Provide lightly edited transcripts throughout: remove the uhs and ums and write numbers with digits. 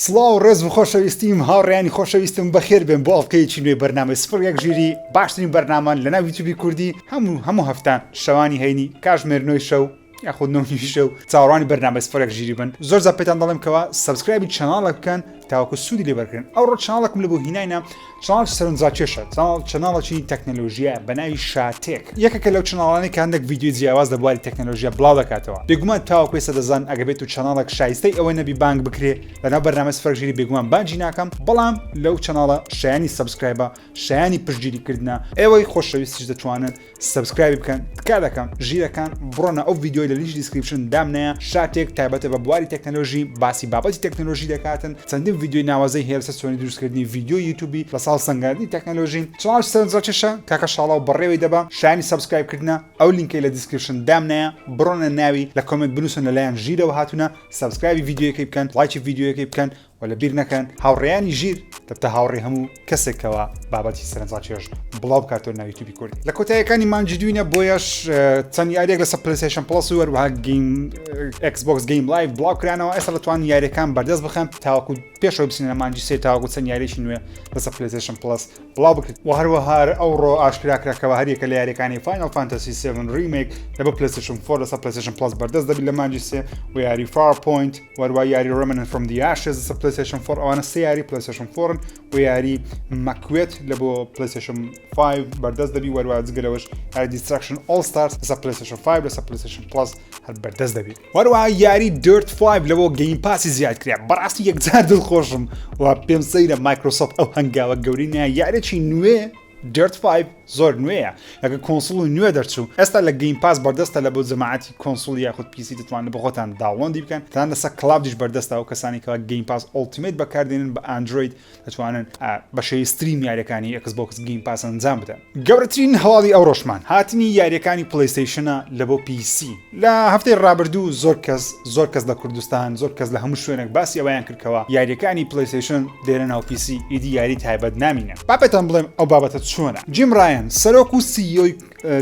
سڵاو ڕێز و خۆشەویستیم هاوڕێیانی خۆشەویستم بەخێر بێن بۆ ئەڵلقەیەکی نوێ بەرنامەی سفر ژیری باشترین بەرنامان لەناو یوتیوبی کوردی هەموو هەفتان شەوانی هەینی کاتژمێر 9 شەو یاخود 9 شەو چاوەڕوانی بەرنامەی سفر ژیری بن زۆر زار پێتان دەڵێم کەوا سەبسکرایبی چەناڵە بکەن تاوەکو سوودی لێ بەرکردن ئەوڕۆ چەناڵێکم لە بۆ هیناینا چەناڵ سەرنجاکێشە چەناڵێکی تەکنەلۆژیە بەناوی شاتێک یەکێکە لەو چەناڵانی کە هەندێک ڤیدیۆی جیاواز لە بواری تەکنەلۆژیا بڵاو دەکاتەوە بێگومان تاوەکو ئێستا دەزان ئەگە بێت و چەناڵێک شایستەی ئەوەی نەبی بانگ بکرێ لەناو بەرنامەی سفر ژیری بێگومان بانگی ناکەم بەڵام لەو چەناڵە شایانی سەبسکرایبە شایانی پشتگیریکردنە ئێوەی خۆشەویستیش دەتوانن سەبسکرایبی بکەن تکا دەکەم ژیرەکان بڕۆنە ئەو ڤیدیۆی لە لینکی دیسکریپشن دامنەیە شاتێک تایبەتە بە بواری تەکنەلۆژی باسی بابەتی تەکنەلۆژی دەکاتن چەندین ڤیدیۆی ناوازەی هێرسە چۆنی دروستکردنی ڤیدیۆ یوتیوبی لە ساڵ سەنگاندنی تەکنەلۆژین چەناڵ سەرنجڕاکێشە کاکە شاڵاو بەڕێوەی دەبا شایانی سەبسکرایبکردنە ئەو لینکەی لە دیسکریپشن دامنەیە بڕۆنە ناوی لە کۆمنت بنووسن لەلایەن ژیرەوە هاتوونە سەبسکرایبی ڤیدیۆیەکەی بکەن لایکی ڤیدیۆیەکەی بکەن ولا بیر نەکەن هاوڕێیانی ژیر دەبتە هاوڕێ هەموو کەسێکەوە بابەتی سەرنجڕاکێش بڵاو بکاتەوە ناو یوتیوبی کوردی لە کۆتاییەکانی مانجی دوینە بۆیەش چەند یاریێک لەسەر پلەیستەیشن پلەس و هەروەها ئەکسبۆکس گەیم لایڤ بڵاو کرانەوە ئێستا دەتوانن یاریەکان بەردەست بخەن تاوەکو پێشەوە بچینە لە مانجی سێ تاوەکو چەند یاریێکی نوێ لەسەر پلەیستەیشن پلەس بڵاو بکرێت و هەروەها ئەوڕۆ ئاشکراکراکەوە هەریەکە لە یاریەکانی فاینەڵ فانتەسی 7 ریمیک لە بۆ پلەیستەیشن 4 لەسەر پلەیستەیشن پلەس بەردەست دەبێت لە مانجی سێ و یاری فارپۆینت وەروەها یاری ڕەمەنن فڕۆم دی ئاشێز لەسەر پلەیستەیشن 4 ئەوانە سێ یاری پلەیستەیشن 4 و یاری مەکوێت لە بۆ پلەیستەیشن 5 بەردەست دەبی وەروەها جگەرەوەش یاری دیستراکشن ئۆڵ ستارز لەسەر پلەیستەیشن 5 لەسەر پلەیستەیشن پلەس هەر بەردەست دەبی وەروەها یاری دەرت 5 لە بۆ گەیم پاسی زیاد کرا بەڕاستی یەکجار دڵخۆشم و پێم سەیرە مایکرۆسۆفت ئەو هەنگاوە گەورەی نییە یارێکی نوێ دەرت 5 زۆر نوێیە لەگە کۆنسڵ نوێ دەرچوو ئێستا لە گەیم پاس بەردەستە لە بۆ جەماعەتی کۆنسڵ یاخود پیسی دەتوانن بە خۆتان داوڵۆندی بکەن تان لەسەر کلاودیش بەردەستە ئەو کەسانی کەوا گەیم پاس ئۆڵتیمێت بەکاردێنن بە ئەندروید دەتوانن بەشەی ستریم یاریەکانی ئەکسبۆکس گەیم پاس ئەنجام بدەن گەورەترین هەواڵی ئەو ڕۆژمان هاتنی یاریەکانی پلەیستەیشنە لە بۆ پیسی لە هەفتەی ڕابردوو زۆر کەس لە کوردستان زۆر کەس لە هەموو شوێنێک باسی ئەویان کردکەوە یاریەکانی پلەیستەیشن دێرە ناو پیسی ئیدی یاری تایبەت نامینە بابەتان بڵێم ئەو بابەتە چۆنە جیم ڕایەن سەرۆک و سیۆی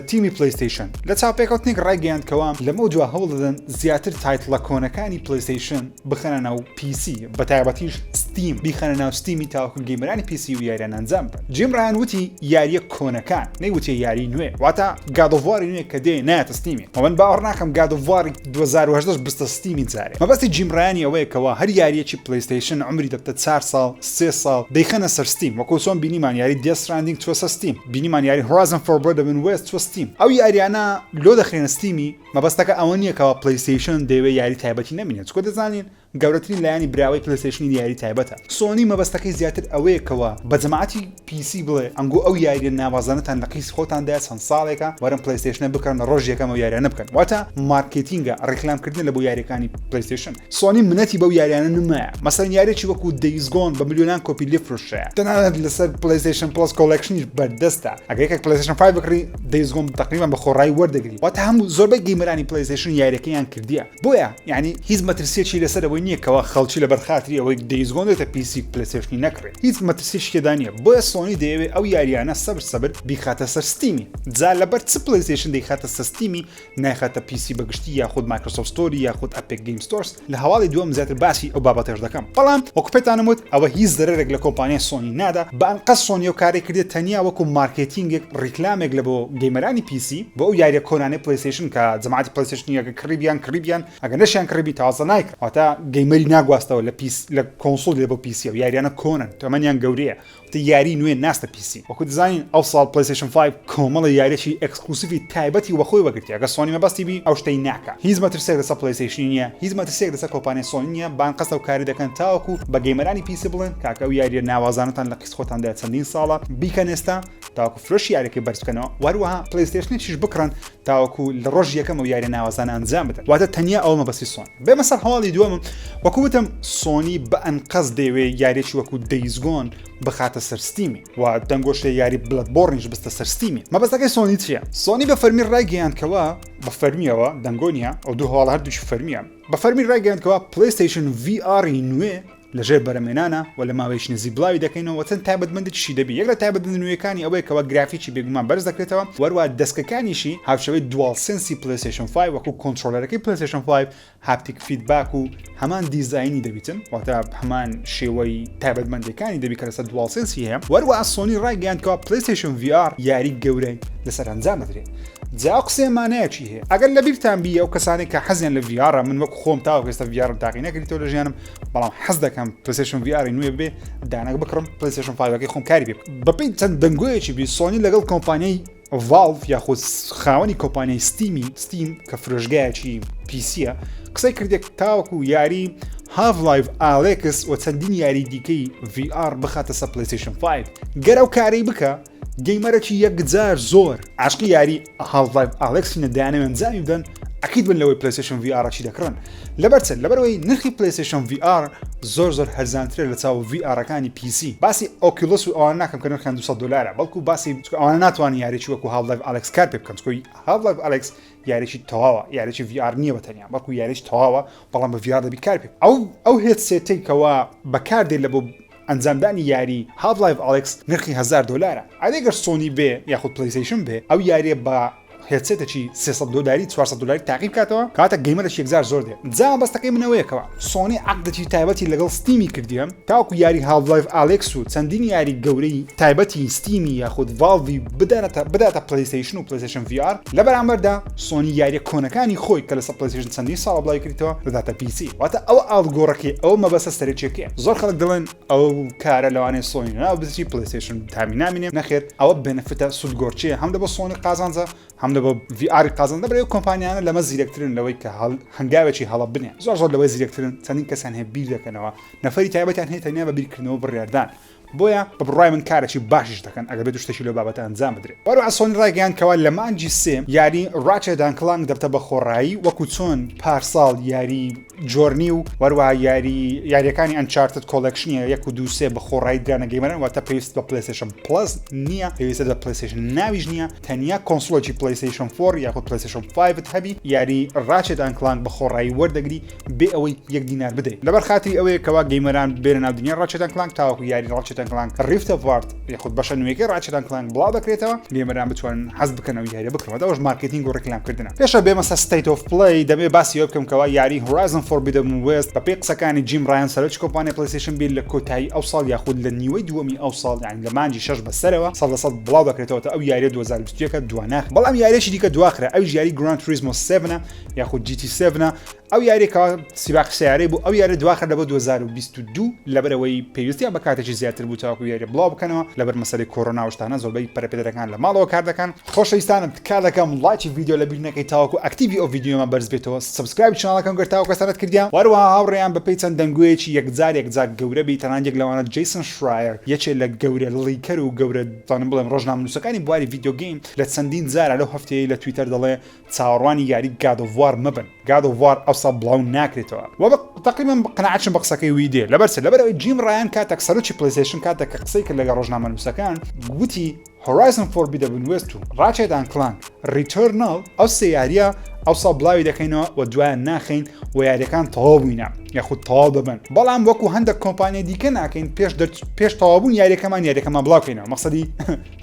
تیمی پلەیستەیشن لە چاپێکەوتنێک ڕایگەیاندکەوە لەمە دوا هەوڵ دەدەن زیاتر تایتڵە کۆنەکانی پلەیستەیشن بخەنە ناو پیسی بە تایبەتیش ستیم بیخەنە ناو ستیمی تاوەکو گەیمەرانی پیسی و یاریان ئەنجام بدەن جیم ڕایەن وتی یاریە کۆنەکان نەیوتێ یاری نوێ واتە گادۆڤواری نوێ کە دێ نایەتە ستیمی من باوەڕ ناکەم گادۆڤواری 2018 بستە ستیمی جارێ مەبەستی جیم ڕایانی ئەوەیە کەوا هەر یاریەکی پلەیستەیشن عمری دەبتە 4 ساڵ 3 ساڵ دەیخەنە سەر ستیم وەکو چۆن بینیمان یاری دێث ستراندینگ چوە سەر ستیم بینیمان یاری هۆرایزن فۆربردن وێست چوە ستیم ئەو یاریانە لۆ دەخرێنە ستیمی مەبەستەکە ئەوە نییە کەەوە پلەیستەیشن دەیەوێت یاری تایبەتی نەمینێت چکۆ دەزانین گەورەترین لایانی براوی پلەیستەیشنی یاری تایبەتە سۆنی مەبەستەکەی زیاتر ئەوەیەکەوە بە جەماعەتی پیسی بڵێ ئەنگۆ ئەو یاریە ناوازانەتان لە قیس خۆتاندایە چەند ساڵێکە وەرن پلەیستەیشنە بکەن ڕۆژ یەکەم ئەو یاریانە بکەن واتە مارکێتینگە ڕێکلامکردن لە بۆ یاریەکانی پلەیستەیشن سۆنی منەتی بەو یاریانە نمایە مەسەڵەن یاریێکی وەکو دەیزگۆن بە ملیۆنان کۆپی لێفرۆشەیە تەنانەت لەسەر پلەیستەیشن پلەس کۆلێکشنیش بەردەستە ئەگەر یەکێک پلەیستەیشن 5 بکڕی دەیزگۆن تقریبان بە خۆڕایی وەردەگری واتە هەموو زۆربەی گەیمەرانی پلەیستەیشن یاریەکەیان کردیە بۆیە یعنی هیچ مەترسیەکی لەسەر ئەوەی نییە کەوا خەڵکی لە بەرخاتری ئەوەی دەیزگۆن دێتە پیسی پلەیستەیشنی نەکرێت هیچ مەترسیشکێدا نییە بۆیە سۆنی دەیەوێت ئەو یاریانە سەبر بیخاتە سەر ستیمی جا لەبەر چ پلەیستەیشن دەیخاتە سەر ستیمی نایخاتە پیسی بەگشتی یاخود مایکرۆسۆفت ستۆری یاخود ئەپێک گەیم ستۆرس لە هەواڵی دووەم زیاتر باسی ئەو بابەتەش دەکەم بەڵام وەکو پێتانم وت ئەوە هیچ زەرێک لە کۆمپانیای سۆنی نادا بە ئەنقەس سۆنی و کاری کردێت تەنیا وەکو مارکێتینگێک ڕیکلامێک لە بۆ گەیمەرانی پیسی بۆ ئەو یاریە کۆنانەی پلەیستەیشن کە جەماعەتی پلەیستەیشنیەکە کڕیبیان ئەگەر نەشیان کڕیبی تازە نایکرد واتە گەیمەری ناگواستەوە لە کۆنسۆل لێ بۆ پیسی و یاریانە کۆنن تەمەنیان گەورەیە یاری نوێ ناستە پیسی وەکو دەزانین ئەو ساڵ پلەیستەیشن 5 کۆمەڵی یاریێکی ئەکسکلوسیڤی تایبەتی وەخۆی وەگرتیە ئەگە سۆنی مەبەستی بی ئەو شتەی ناکە هیچ مەترسێک لەسەر پلەیستەیشن نییە هیچ مەترسێک لەسەر کۆمپانیای سۆنی نییە بانقەستە و کاری دەکەن تاوەکو بە گەیمەرانی پیسی بڵێن کاکە ئەو یاریە ناوازانتان لە قیس خۆتاندایە چەندین ساڵە بیکەن ئێستا تاوەکو فرۆش یاریەکەی بەرز بکەنەوە وەروەها پلەیستەیشنێکیش بکڕن تاوەکو لە ڕۆژ یەکەم ئەو یاریە ناوازانە ئەنجام بدەن واتە تەنیا ئەوە مەبەستی سۆن بێمە سەر هەواڵی دووەم وەکو وتم سۆنی بە ئەنقەس دەیەوێت یاریێکی وەکو دەیزگۆن بخاتە سەر ستیمی و دەنگۆشە یاری بڵەتبۆڕنیش بستە سەر ستیمی مەبەستەکەی سۆنی چییە سۆنی بە فەرمی ڕایگەیاندکەوە بە فەرمیەوە دەنگۆ نیە ئەو دوو هەواڵە هەردووچی فەرمیە بە فەرمی ڕایگەیاندکەوە پلەیستەیشن VR نوێ لەژێر بەرەمێنانە و لە ماوەیەکی نزیک بڵاوی دەکەینەوە چەند تایبەتمەندێکی دەبێت یەک لە تایبەتمەندی نوێیەکانی ئەوەیە کەەوە گرافیکی بێگومان بەرز دەکرێتەوە وەروە دەستکەکانیشی هاوشەوەی دوال سنسی پلەیستەیشن 5 وەکو کۆنترۆلەرەکەی پلەیستەیشن 5 هاپتیک فیدباک و هەمان دیزاینی دەبیتن واتە هەمان شێوەی تایبەتمەندەکانی دەبی کە لەسەر دوال سنسی هەیە وەروە سۆنی ڕایگەیاندکەوە پلەیستەیشن VR یاری گەورەی لەسەر ئەنجام بدرێت جا قسەمانەیەکی هەیە ئەگەر لە بیرتان بیە ئەو کەسانی کە حەزیان لە VR من وەک خۆم تاوە ئێستا VR تاقی نەکردیتەوە لە ژیانم بەڵام حەز دەکەم پلەیستەیشن VR نوێ بێ دانەک بکڕم پلەیستەیشن 5 خۆم کاری بێ بەپێی چەند دەنگۆیەکی بی سۆنی لەگەڵ کۆمپانیای ڤالڤ یاخود خاوەنی کۆمپانیای ستیم کە فرۆشگایەکی پیسیە قسەی کردێک تاوەکو یاری هاف-لایف ئالێکس و چەندین یاری دیکەی VR بخاتە سەر پلەیستەیشن 5 گەرە و کارەی بکە گەیمەرەکی یەکجار زۆر عاشقی یاری هاف-لایف ئالێکسی نەدایانەوە ئەنجامی بدەن ئەکید بن لەوەی پلەیستەیشن VR چی دەکڕن لەبەرەوەی نرخی پلەیستەیشن VR زۆر هەرزانترە لە چاو VRەکانی پیسی باسی ئۆکیولۆس و ئەوان ناکەم کە نرخیان $200 بەڵکو باسی ئەوانە ناتوانین یاریی وەکو هاف-لایف ئالێکس کار پێ بکەن چکۆی هاف-لایف ئالێکس یاریی تەواوە یاریی VR نییە بەتەنیا بەڵکو یاریی تەواوە بەڵام بە VR دەبی کار پێ ئەو هێدسێتەی کەوا بەکاردێت لە بۆ ئەنجامدانی یاری هاف-لایف ئالێکس نرخی $1000 ئەگەر سۆنی بێ یاخود پلەیستەیشن بێ ئەو یاریە بە هێدسێتێکی $300 $400 تاقیب کاتەوە کاتە گەیمەرەش یەکجار زۆر دێ جا بەستەکەی منەوەیەکەوە سۆنی عەقدێکی تایبەتی لەگەڵ ستیمی کردیە تاوەکو یاری هاف-لایف ئالێکس و چەندین یاری گەورەی تایبەتی ستیمی یاخود ڤالڤی بداتە پلەیستەیشن و پلەیستەیشن VR لە بەرامبەردا سۆنی یاریە کۆنەکانی خۆی کە لەسەر پلەیستەیشن چەندین ساڵ بڵاوی کردیتەوە دەداتە پیسی واتە ئەوە ئاڵگۆڕەکەی ئەوە مەبەستە سەرچێکەیە زۆر خەڵک دەڵێن ئەو کارە لەوانەیە سۆنی ناو بزی پلەیستەیشن تامی نامینێ نەخێر ئەوە بنفیتە سودگۆڕچیە هەم دەبە سۆنی قازانجە هەم دەبە VR قازان دەبێت کۆمپانیانە لەمە زیرەکترن لەوەی کە هەنگاوێکی هەڵە بنێ زۆر لەوەی زیرەکترن چەندین کەسان هەیە بیر دەکەنەوە نەفەری تایبەتیان هەیە تەنیا بە بیرکردنەوە بڕیاردان بۆیە بە بڕای من کارێکی باشیش دەکەن ئەگەر بێت شتێکی لەو بابەتە ئەنجام بدرێت وەروە سۆنی ڕایگەیاندکەوە لە مانجی سێ یاری ڕاچێت ئەند کلانک دەبتە بە خۆڕایی وەکو چۆن پارساڵ یاری جۆرنی و وەروە یاریەکانی ئەنچارتد کۆلەکشنیە 1 و 2 3 بە خۆڕایی درانە گەیمەرن واتە پێویست بە پلەیستەیشن پلس نییە پێویستە بە پلەیستەیشن ناویش نییە تەنیا کۆنسۆڵێکی پلەیستەیشن 4 یاخود پلەیستەیشن 5 هەبی یاری ڕاچێت ئەند کلانک بە خۆڕایی وەردەگری بێ ئەوەی $1 بدەیت لەبەر خاطری ئەوەیە کەوا گەیمەران بێنە ناو دنیای ڕاچێت ئەند کلانک تاوەکو یاری ڕاچێت ئەند کلانک ریفتە وارد یاخود بەشە نوێیەکەی ڕاچێت ئەند کلانک بڵاو دەکرێتەوە گەیمەران بتوانن حەز بکەن ئەو یاریە بکڕن ئەوەش مارکتینگ و ڕێکلامکردنە پێشە بێمە سەر ستیت ئۆف پڵەی دەبێ باسی ئەوە بکەم کەوا یاری هورایزن فۆربیدن وێست بە پێی قسەکانی جیم ڕایان سەرۆکی کۆمپانیای پلەیستەیشن بیر لە کۆتایی ئەو ساڵ یاخود لە نیوەی دووەمی ئەو ساڵ یعنی لە مانجی 6 بەسەرەوە 100% بڵاو دەکرێتەوە ئەو یاریە 2021 دواناخ بەڵام یاریەکی دیکە دواخرا ئەو یاری گراند توریزمۆ 7 یاخود GT7 ئەو یاریەکە سیباق سیارەی بوو ئەو یاری دواخر لە بۆ 2022 لەبەرەوەی پێویستیان بە کاتێکی زیاتر بوو تاوەکو یاری بڵاو بکەنەوە لەبەر مەسەلەی کۆڕۆنا و شتانە زۆربەی پەرەپێدەرەکان لە ماڵەوە کار دەکەن خۆشەویستانم تکا دەکەم لایکی ڤیدیۆ لە بیر نەکەی تاوەکو ئەکتیڤی ئەو ڤیدیۆمە بەرز بێتەوە سەبسکرایب چەناڵەکەم گەر تاوەکو سەرەت کردیان وەروەها هاوڕێیان بە پێی چەند دەنگوەیەکی یەکجار گەورە بی تەنانجێک لەوانە جیسن شرایر یەکێک لە گەورە لەڵیکەر و گەورە دانم بڵێم ڕۆژنامەنووسەکانی بواری ڤیدیۆ گەیم لە چەندین جارە لەو هەفتەیە لە تویتەر دەڵێ چاوەڕوانی یاری گاد ئۆف وار مەبن گاد ئۆف وار ئەوسا بڵاو ناکرێتەوە وە تقریبا قەناعەتم بە قسەکەی وی دێ لەبەرەوەی جیم ڕایان کاتێک سەرۆکی پلەیستەیشن کاتێک کە قسەی کرد لەگەڵ ڕۆژنامەنووسەکان گوتی هورایزن فۆربیدن وێست و ڕاچێت ئەند کلانک ریترنال ئەو سێ یاریە ئەوسا بڵاوی دەکەینەوە و دوایە ناخین و یاریەکان تەواو بووینە یاخود تەواو دەبن بەڵام وەکو هەندێک کۆمپانیای دیکە ناکەین پێش تەواوبوون یاریەکەمان بڵاوکەینەوە مەقسەدی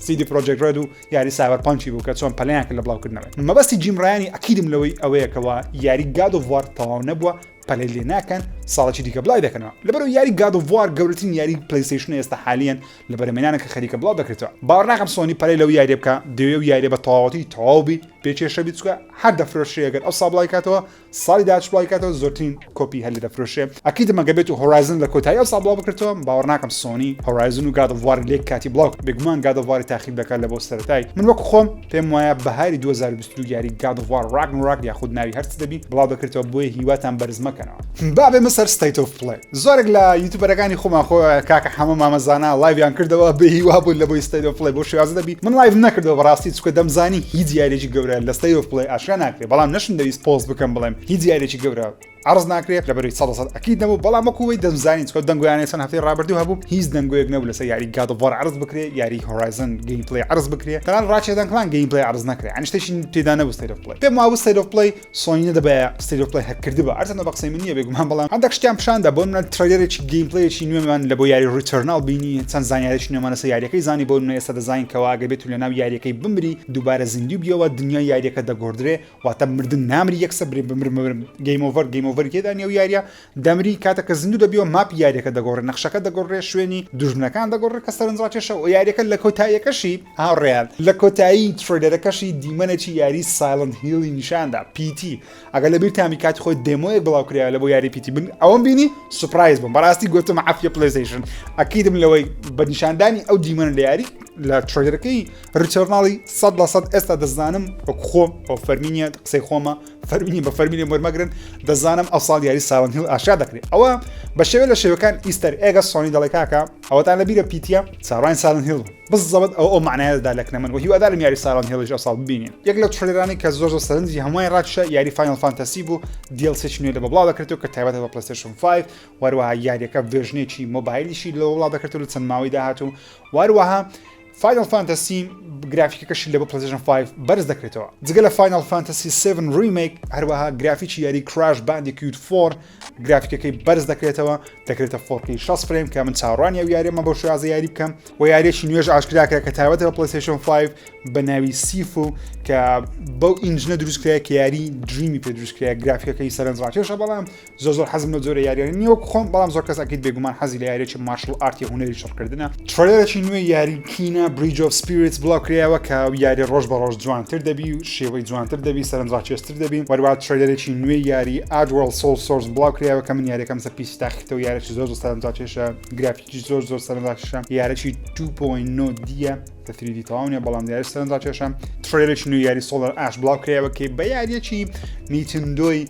CD Projekt Red و یاری سایبەرپانکی بوو کە چۆن پەلەیان کرد لە بڵاوکردنەوەی مەبەستی جیم ڕایانی ئەکیدم لەوەی ئەوەیەکەوە یاری گاد ئۆف وار تەواو نەبووە پەلەی لێ ناکەن ساڵێکی دیکە بڵاوی دەکەنەوە لەبەرەوەی یاری گاد ئۆف وار گەورەترین یاری پلەیستەیشن ئێستا حالیان لە بەرەمێنانە کە خەریکە بڵاو دەکرێتەوە باوەڕ ناکەم سۆنی پەلەی لەو یاریە بکە دەوێ و یاریە بە تەواوەتی تەواوبی پێچێشە بیت چکە هەر دەفرۆشێ ئەگەر ئەو سا بڵای کاتەوە ساڵی داهات بڵای کاتەوە زۆرترین کۆپی هەلی دەفرۆشێ ئەکید مەگە بێت و هورایزن لە کۆتایی ئەو سا بڵاو بکرێتەوە باوەڕ ناکەم سۆنی هورایزن و گاد ئۆف وار لێک کاتی بڵاو بێگومان گاد ئۆف واری تاخیر دەکات لە بۆ سەرەتای من وەکو خۆم پێم وایە بەهاری 2022 یاری گاد ئۆف وار راگنۆراک یاخود ناوی هەرچ دەبی بڵاو دەکرێتەوە بۆیە هیواتان بەرز مەکەنەوە بابێ مەسەر ستیت ئۆف پڵێ زۆرێک لە یوتیوبەرەکانی خۆمان خۆ کاکە هەموو مامەزانە لایڤیان کردەوە بە هیوا بوون لە بۆی ستیت ئۆف پڵێ بۆ شێوازە دەبی من لایڤ نەکردەوە بەڕاستی چکە دەمزانی هیچ یاریێکی گەورە لە ستیت ئۆف پڵێ ئاشکرا ناکرێت بەڵام نەشن دەویست پۆست بکەم بڵێم هیچ یاریێکی گەورە عرض ناکرێت لەبەرەوەی 100% ئەکید نەبوو بەڵام وەکوی دەمزانی چکە دەنگویانێ چەند هەفتەی ڕابردوو هەبوو هیچ دەنگویەک نەبوو لەسەر یاری گاد ئۆف وار عرض بکرێت یاری هورایزن گەیم پڵێ عرض بکرێت تەنان ڕاچێت ئەند کلانک گەیم پڵێ عرض نەکرێت ئەنی شتێکی تێدا نەبوو ستیت ئۆف پڵێ پێم وابوو ستیت ئۆف پڵێ سۆنی دەبێت ستیت ئۆف پڵێ هەکردی بە ئەرچەندە بە قسەی مەسەی من نییە بێگومان بەڵام هەندێک شتیان پیشاندا بۆ منە ترەیلەرێکی گەیمپلەیەکی نوێمان لە بۆ یاری ریترنال بینی چەند زانیاریی نوێمانە سەر یاریەکەی زانی بۆ منە ئێستا دەزانینکەوە ئەگەر بێت لە ناو یاریەکەی بمری دووبارە زیندوی بیەوە دنیای یاریەکە دەگۆڕدرێ واتە مردن نامری یەکسە برێ بمرم گەیم ئۆڤەر کێدا نێو یاریە دەمری کاتەکە زیندوو دەبیەوە ماپ یاریەکە دەگۆڕێ نەخشەکە دەگۆڕێ شوێنی دوژمنەکان دەگۆڕێ کە سەرنجڕاکێشە و یاریەکە لە کۆتاییەکەشی هاوڕێیان لە کۆتایی ترێلەرەکەشی دیمەنێکی یاری سایلنت هیلی نیشاندا پیتی ئەگەر لەبیر تامی کاتی خۆی دێمۆیەک بڵاوکریا لە بۆ یاری پیتی بن ئەوەم بینی سوپرایز بووم بەڕاستی گوتم عافیە پلەیستەیشن ئەکیدم لەوەی بە نیشاندانی ئەو دیمەنە لە یاری لە ترێلەرەکەی ریترناڵی 100% ئێستا دەزانم وەکو خۆم ئەو فەرمینیە قسەی خۆمە فەرمینی بە فەرمینی وەرمەگرن دەزانم ئەو ساڵ یاری سایلنت هیل ئاشا دەکرێت ئەوە بە شێوە لە شێوەکان ئیستەر ئێگە سۆنی دەڵێ کاکە ئەوەتان لەبیرە پیتیە چاڕوانی سایلنت هیل بزەبت ئەو معنایەدا لەکنە من و هیوادارم یاری سایلنت هیلش ئەو ساڵ ببینین یەک لە ترێلەرانی کە زۆر سەرنجی هەمووی ڕاکشە یاری فاینل فانتەسی بوو DLC نوێ لە بڵاو دەکرێتەوە کە تایبەتە بە پلەیستەیشن 5 وەروەها یاریەکە ڤێژنێکی مۆبایلیشی لە وڵاو دەکرێتەوە لە چەند ماوەی داهاتوو وەروەها فاینل فانتەسی گرافیکەکەشی لە بۆ پلەیستەیشن 5 بەرز دەکرێتەوە جگە لە فاینل فانتەسی 7 ریمیک هەروەها گرافیکی یاری کراش باندیکیوت 4 گرافیکەکەی بەرز دەکرێتەوە دەکرێتە 4K 60 فریم کە من چاڕوانی ئەو یاریمە بۆ شازە یاری بکەم و یاریەکی نوێژ ئاشکراکرا کە تایبەتە بە پلەیستەیشن 5 بە ناوی سیفو کە بەو ئینجنە دروستکرای کە یاری دریمی پێ دروستکرای گرافیکەکەی سەرنجڕاکێشە بەڵام زۆر حەزم لە جۆرە یاریانە نییە وەکو خۆم بەڵام زۆر کەس ئەکید بێگومان حەزی لە یاریێکی مارشل ئارتی هونەری شەڕکردنە ترێلەرێکی نوێ یاری کینە بریج ئۆف سپیریتس بڵاوکرایەوە کە یاری ڕۆژ بە ڕۆژ جوانتر دەبی و شێوەی جوانتر دەبی سەرنجڕاکێشتر دەبین وەروە ترێلەرێکی نوێ یاری Oddworld Soulstorm بڵاوکرایەوە کە من یاریەکەم سەر پیسی تاخیتەوە یاریی زۆر سەرنجڕاکێشە گرافیکی زۆر سەرنجڕاکێشە یاریی 2.9 دیە کە 3D تەواونیە بەڵام یاری سەرنجڕاکێشە ترێلەرێکی نوێ یاری سۆلەر ئاش بڵاوکرایەوە کە بە یاریەکی نیتندۆی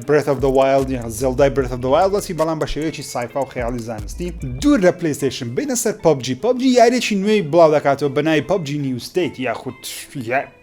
Breath of the Wild یا زێلدای Breath of the Wild وەسی بەڵام بە شێوەیەکی سایفا و خەیاڵی زانستی دوور لە پلەیستەیشن بینە سەر پەبجی یاریێکی نوێی بڵاو دەکاتەوە بە ناوی پەبجی نیو ستیت یاخود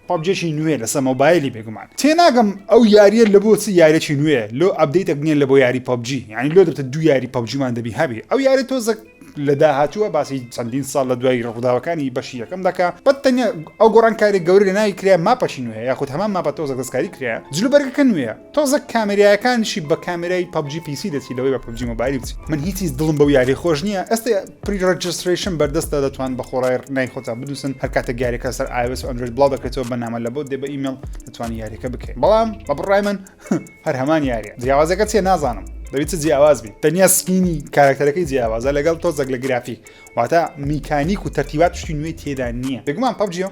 پەبجێکی نوێ لەسەر مۆبایلی بێگومان تێناگەم ئەو یاریە لە بۆ چی یاریێکی نوێ لۆ ئەپدەیتێک نییە لە بۆ یاری پەبجی یعنی لۆ دەبێتە دوو یاری پەبجیمان دەبی هەبێ ئەو یاری تۆزە لە داهاتووە باسی چەندین ساڵ لە دوای ڕووداوەکانی بەشی یەکەم دەکا بەتەنیا ئەو گۆڕانکاری گەورە لە ناوی کرا ماپەشی نوێ یاخود هەمان ماپە تۆزە دەستکاری کرا جلوبەرگەکە نوێە تۆزە کامێرایەکانشی بە کامێرای پەبجی پیسی دەچی لەوەی بە پەبجی مۆبایلی بچی من هیچی دڵم بەو یاری خۆش نییە ئەستا پری-ڕەجیستریشن بەردەستە دەتوان بە خۆڕای نای خۆتان بدووسن هەر کاتە یاریەکە سەر iOS و Android بڵاو دەکرێتەوە بەنامە لە بۆ دێ بە ئیمێل دەتوانانی یاریەکە بکەیت بەڵام بە بڕای من هەر هەمان یاریە جیاوازەکە چێ نازانم دەبێت جیاواز بی تەنیا سکینی کاراکتەرەکەی جیاوازە لەگەڵ تۆزێک لە گرافیک واتە میکانیک و تەرتیبات شتی نوێی تێدا نییە بێگومان پەبجیە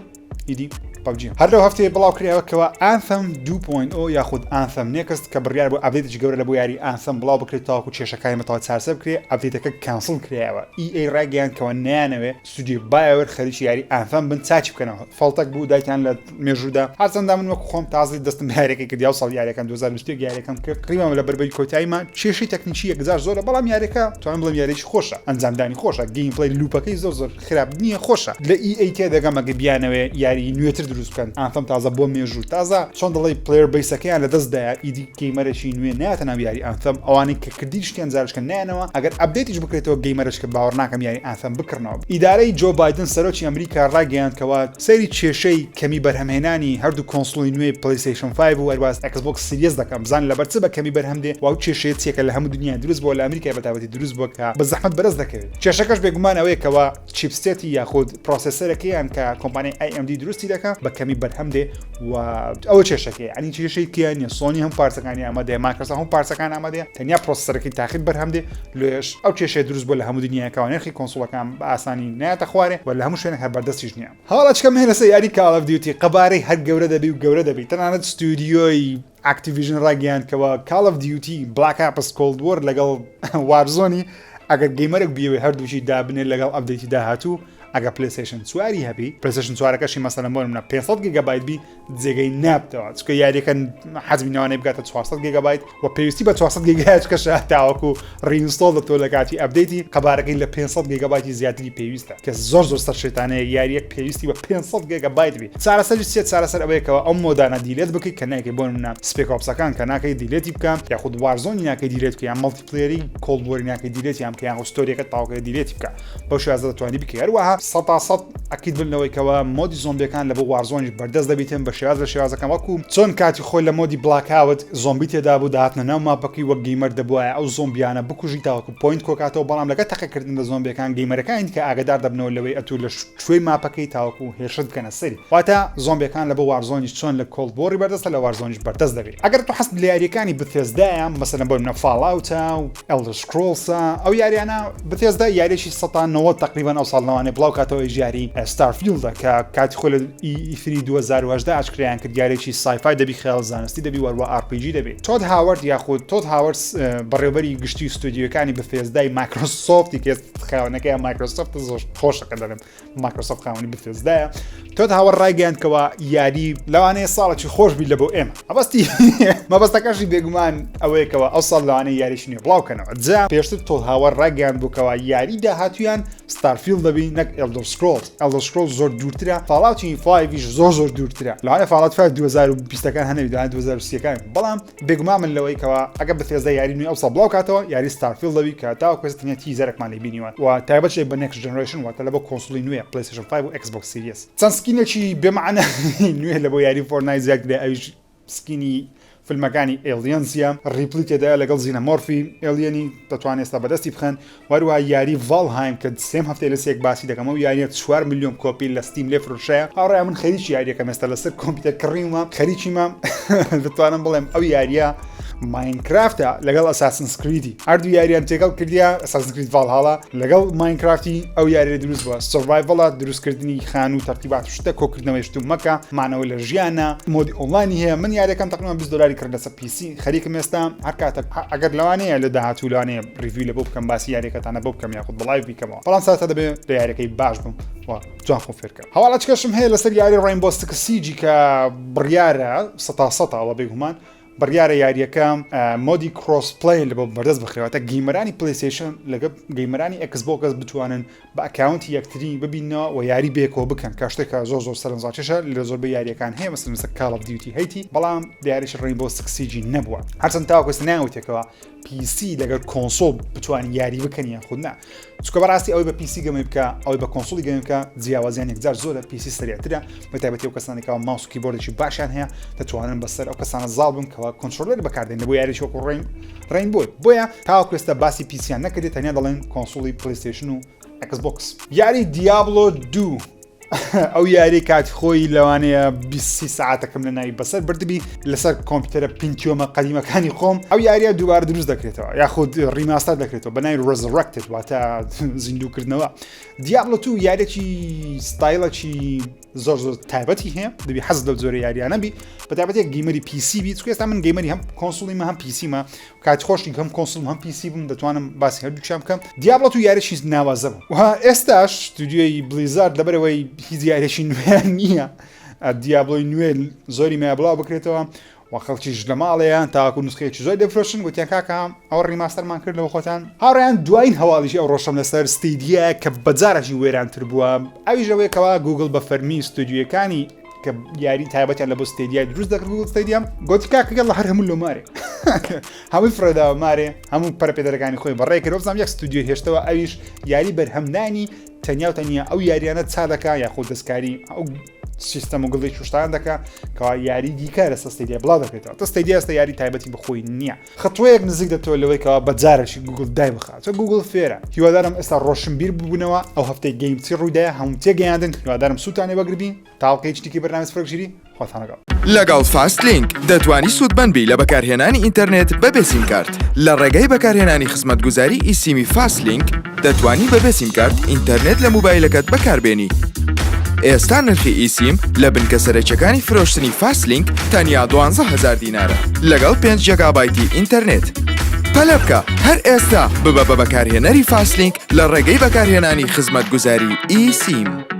ئیدی پەبجی هەر لەو هەفتەیە بڵاوکرایەوەکەوە ئانثەم 2.0 یاخود ئانثەم نێکست کە بڕیار بۆ ئەپدەیتێکی گەورە لە بۆ یاری ئانثەم بڵاو بکرێت تاوەکو کێشەکانی مەتەواو چارسە بکرێت ئەپدەیتەکە کانسڵ کرایەوە EA ڕاگەیاندکەوە نەیانەوێ ستودیۆ بایەوەر خەریکی یاری ئانثەم بن چاچی بکەنەوە فەڵتەک بوو دایتیان لە مێژوودا هەرچەندە من وەکو خۆم تازی دەستم یاریەکەی کردی ساڵ یاریەکان 2020 یاریەکەم کرد قریمە لە بەربەری کۆتاییمە کێشەی تەکنیکی یەکجار زۆرە بەڵام یاریەکە توانم بڵێم یاریی خۆشە ئەنجامدانی خۆشە گیم پلی لوپەکەی زۆر خراپ نییە خۆشە لە EA تێدەگەم ئەگە بیانەوێ یاری نوێتر دروست بکەن ئانثەم تازە بۆ مێژوو تازە چۆن دەڵی پلیر بیسەکەیان لە دەستدایە ئیدی گەیمەرێکی نوێ نایەتە ناو یاری ئانثەم ئەوانەی کە کردی شتیان جارشکە نایەنەوە ئەگەر ئەپدەیتیش بکرێتەوە گەیمەرش کە باوەڕ ناکەم یاری ئانثەم بکڕنەوە ئیدارەی جۆ بایدن سەرۆکی ئەمریکا ڕاگەیاندکەوە سەیری کێشەی کەمی بەرهەمهێنانی هەردوو کۆنسڵی نوێی پلەیستەیشن 5 و هەروەها Xbox Series دەکەم بزان لەبەر چ بە کەمی بەرهەمدێ و کێشەیە چێکە لە هەموو دنیا دروست بۆ لە ئەمریکای بەتابەتی دروست بووە کە بە زەحمەت بەرز دەکەوێت کێشەکەش بێگومان ئەوەیە کەەوە چیپستێتی یاخود پرۆسەسەرەکەیان کە کۆمپانیای AMD دروستی دەکات بە کەمی بەرهەمدێ و ئەوە کێشەکەی ئەنی کێشەی کیانە سۆنی هەم پارچەکانی ئامادە مایکرۆسۆفت هەم پارچەکان ئامادەیە تەنیا پرۆسەسەرەکەی تاخیر بەرهەمدێ لێش ئەو کێشەی دروست بۆ لە هەموو دنیاکەوە نرخی کۆنسۆڵەکان بە ئاسانی نایەتە خوارێ و لە هەموو شوێنێک هەر بەردەستیش نییە هەڵا چکەم هێنە سەر یاری Call of Duty قەبارەی هەر گەورە دەبی و گەورە دەبی تەنانەت ستودیۆی Activision ڕاگەیاندکەوە Call of Duty Black Ops Cold War لەگەڵ Warzone ئەگەر گەیمەرێک بیەوێ هەردووشی دابنێ لەگەڵ ئەپدەیتی داهاتوو ئەگە پلەیستەیشن 4 هەبی پلەیستەیشن 4ەکەشی مەسەلەن بۆ منە 500 گیگابایت بی جێگەی نابتەوە چکە یاریەکە حەزمینەوەی بگاتە 400 گیگابایت و پێویستی بە 400 گیگایتکەشە تاوەکو ڕینستۆڵ دەتۆ لە کاتی ئەپدەیتی قەبارەکەی لە 500 گیگابایتی زیاتری پێویستە کە زۆر سەر شێتانەیە یاریەک پێویستی بە 500 گیگابایت بی چارەسەری چارەسەر ئەوەیەکەوە ئەم مۆدانە دیلێت بکەیت کە ناکەی بۆ منە سپێک ئۆپسەکان کە ناکەی دیلێتی بکەم یاخود وارزۆنی ناکەی دیلێت بکە یان مەڵتیپلێری کۆڵد وۆری ناکەی دیلێت یان کە یان ستۆریەکە تاوەکە دیلێتی بکە بەو شێوازە دەتوانی بکەی هەروەها 100% ئەکید بنەوەیکەوە مۆدی زۆمبیەکان لە بۆ وارزۆنی بەردەست دەبیتن بە شێواز لە شێوازەکان وەکو چۆن کاتی خۆی لە مۆدی بلاکاوت زۆمبی تێدا بوو داهاتنە ناو ماپەکەی وەک گەیمەر دەبووایە ئەو زۆمبیانە بکوژی تاوەکو پۆینت کۆکاتەوە بەڵام لەگە تەقەکردن لە زۆمبیەکان گەیمەرەکانی کە ئاگدار دەبنەوە لەوەی ئەتوو لە شوێی ماپەکەی تاوەکو هێرشت بکەنە سەری واتە زۆمبیەکان لە بۆ وارزۆنی چۆن لە کۆڵدبۆڕی بەردەستە لە وارزۆنیش بەردەست دەبێت ئەگەر تو حەست لە یاریەکانی بتێزدایە مەسەلەن بۆ منە فاڵاوتە و ئەلدر سکرۆڵسە ئەو یاریانە بتێزدا یاریێکی 190 تقریبا ئەو ساڵنەوانێ بڵاو کاتەوەی ژیاری ستارفیلدە کە کاتی خۆ لە ئیفری 2010 ئاشکرایان کرد یاریێکی سایفای دەبی خەیاڵ زانستی دەبی وەروە RPG دەبێت تۆد هاوەرد یاخود تۆد هاوەرد بەڕێوەبەری گشتی ستودیۆکانی بەفێزدای مایکرۆسۆفتی کە خاوەنەکەی مایکرۆسۆفت زۆر خۆشەکە دەڵێم مایکرۆسۆفت خاوەنی بەفێزدایە تۆد هاوەر ڕایگەیاندکەوە یاری لەوانەیە ساڵێکی خۆش بی لە بۆ ئێمە ئەبەستی مەبەستەکەشی بێگومان ئەوەیەکەوە ئەو ساڵ لەوانەیە یاریش نیە بڵاوکەنەوە جا پێشتر تۆ هاوەر ڕایگەیاند بووکەوە یاری داهاتویان ستارفیلد دەبی نەک ئەلدر سکرۆڵ زۆر دوورترە فاڵاوتی 5 زۆر دوورترە لەوانە فاڵات 2020ەکان هەنەوی 2030ەکان بەڵام بێگومان من لەوەیکەوە ئەگە بەفێزدا یاری نوێ ئەو ساڵ بڵاوکاتەوە یاری ستارفیلد دەبی کە تاوەکو تیزەرێکمان لێ بینیوە و تایبەت بە نێکست جنریشن واتە لە بۆ کۆنسۆڵی نوێ پلەیستەیشن 5 و ئەکسبۆکس سیریس چەند سکینێکی بێمەعنە نوێ لە بۆ یاری فۆرنایت زیاد کرێ ئەویش سکینی فیلمەکانی ئێلیەنزیە ریپلی تێدایە لەگەڵ زینەمۆرفی ئێلیەنی دەتوانێت ئێستا بەدەستی بخەن وەروە یاری ڤالهایم کە سێم هەفتەی لە سێک باسی دەکەم و یاریە 4 میلیۆن کۆپی لە ستیم لێ فروشەیە هاوڕێ من خەریکی یاریەکەم ئێستا لەسەر کۆمپیوتەر کڕیمە خەریکیمە دەتوانم بڵێم ئەو یاریە ماینکرافتە لەگەڵ ئەساسنس کریدی هەردوو یاریان تێگەڵ کردیا ئەساسنس کرید ڤالهاڵا لەگەڵ ماینکرافتی ئەو یاری دروست بووە سەرڤایڤڵە دروستکردنی خان و تەرتیبات شتە کۆکردنەوەی شت و مەکە مانەوە لە ژیانە مۆدی ئۆنلاینی هەیە من یاریەکەم تقریبا $20 کرد لەسەر پیسی خەریکم ئێستا هەر کاتە ئەگەر لەوانەیە لە داهاتوو لەوانەیە ریڤیو لە بۆ بکەم باسی یاریەکەتانە بۆ بکەم یاخود بڵایڤ بیکەمەوە بەڵام ساتە دەبێت لە یاریەکەی باش بم جوان خۆ فێرکە هەواڵەکەشم هەیە لەسەر یاری ڕێینبۆ سیکس سیجی کە بڕیارە 100% بێگومان بڕیارە یاریەکە مۆدی کرۆس پلی لە بۆ بەردەست بخرێتە گەیمەرانی پلەیستەیشن لەگە گەیمەرانی ئەکسبۆکس بتوانن بە ئەکاونتی یەکتری ببینەوە و یاری بێکەوە بکەن کە شتێکە زۆر سەرنجڕاکێشە لە زۆربەی یاریەکان هەیە مەسەلەن مثل کال ئۆف دیوتی هەیتی بەڵام دیاریش ڕێینبۆ سیکس سیجی نەبووە هەرچەند تاوەکو ناوتێکەوە پیسی لەگەڵ کۆنسۆڵ بتوانین یاری بکەنیان خود نا چونکە بەڕاستی ئەوەی بە پیسی گەمە بکە ئەوەی بە کۆنسۆڵی گەمە بکە جیاوازیان یەکجار زۆرە پیسی سریعترە بەتایبەتی ئەو کەسانێکەوە ماوس و کیبۆردێکی باشیان هەیە دەتوانن بەسەر ئەو کەسانە زاڵ بن کەەوە کۆنترۆلەر بەکاردێن بۆ یاریش وەکو ڕێینبۆ بۆیە تاوەکو ئێستا باسی پیسیان نەکردێت تەنیا دەڵێن کۆنسۆڵی پلەیستەیشن و ئەکسبۆکس یاری دیابلۆ 2 ئەو یاری کاتی خۆی لەوانەیە 20 ساعتەکەم لە ناوی بەسەر بردبی لەسەر کۆمپیوتەرە پینتیۆمە قەدیمەکانی خۆم ئەو یاریە دووبارە دروست دەکرێتەوە یاخود ڕیماستەر دەکرێتەوە بە ناوی ڕێزەڕەکتد واتە زیندووکردنەوە دیابلۆ 2 یاریێکی ستایلەکی زۆر تایبەتی هەیە دەبی حەز لەو جۆرە یاریانە بی بەتایبەتی گەیمەری پیسی بی چونکە ئێستا من گەیمەری هەم کۆنسۆڵیمە هەم پیسیمە کاتی خۆشی هەم کۆنسۆڵم هەم پیسی بووم دەتوانم باسی هەردووکیان بکەم دیابلۆ 2 یاریێکی ناوازە بوو و ئێستاش ستودیۆی بلیزارد لەبەرەوەی هیچ یاریێکی نوێیان نییە دیابلۆی نوێ زۆری مای بڵاو بکرێتەوە و خەڵکیش لە ماڵەیان تاکو نسخەیەکی زۆر دەفرۆشن گوتیان کاکە ئەو ڕیماستەرمان کرد لەوە خۆتان هاوڕێیان دوایین هەواڵیشی ئەو ڕۆشەم لەسەر ستیدیە کە بەجارەشی وێرانتر بووە ئەویش ئەوەیەکەوە گوگل بە فەرمی ستودیۆکانی کە یاری تایبەتیان لە بۆ ستیدیای دروست دەکرد گوگل ستیدیام گوتی کاکە لە هەر هەموو لۆمارێ هەمووی فرەداوە مارێ هەموو پەرەپێدەرەکانی خۆی بەڕێ کرد بزانام یەک ستودیۆ هێشتەوە ئەویش یاری بەرهەمدانی تەنیا و تەنیا ئەو یاریانە چا دەکا یاخود دەستکاری ئەو سیستەم و گڵی شتان دەکا کەوا یاری دیکە لە ستیدیا بڵاو دەکرێتەوە تا ستیدیا ئێستا یاری تایبەتی بخۆی نییە خەتوەیەک نزیک دەبێتەوە لەوەی کەوا بەجارێکی گوگل دای بخات چۆن گوگل فێرە هیوادارم ئێستا ڕۆشنبیر ببوونەوە ئەو هەفتەی گەیمچی ڕوویدایە هەموو تێگەیاندن هیوادارم سووتانێ بەگربین تاوڵکەی چتێکی بەرنامەی سفرەک ژیری خۆتان لەگەڵ لەگەڵ فاست لینک دەتوانی سوودبەنبی لە بەکارهێنانی ئینتەرنێت بەبێ سیمکارت لە ڕێگەی بەکارهێنانی خزمەتگوزاری ئیسیمی فاست لینک دەتوانی بەبێ سیمکارت ئینتەرنێت لە مۆبایلەکەت بەکاربێنی ئێستا نرخی ئیسیم لە بنکە سەرەکیەکانی فرۆشتنی فاست لینک تەنیا 12000 دینارە لەگەڵ 5 جیگابایتی ئینتەرنێت پەلە بکە هەر ئێستا ببە بە بەکارهێنەری فاست لینک لە ڕێگەی بەکارهێنانی خزمەتگوزاری ئیسیم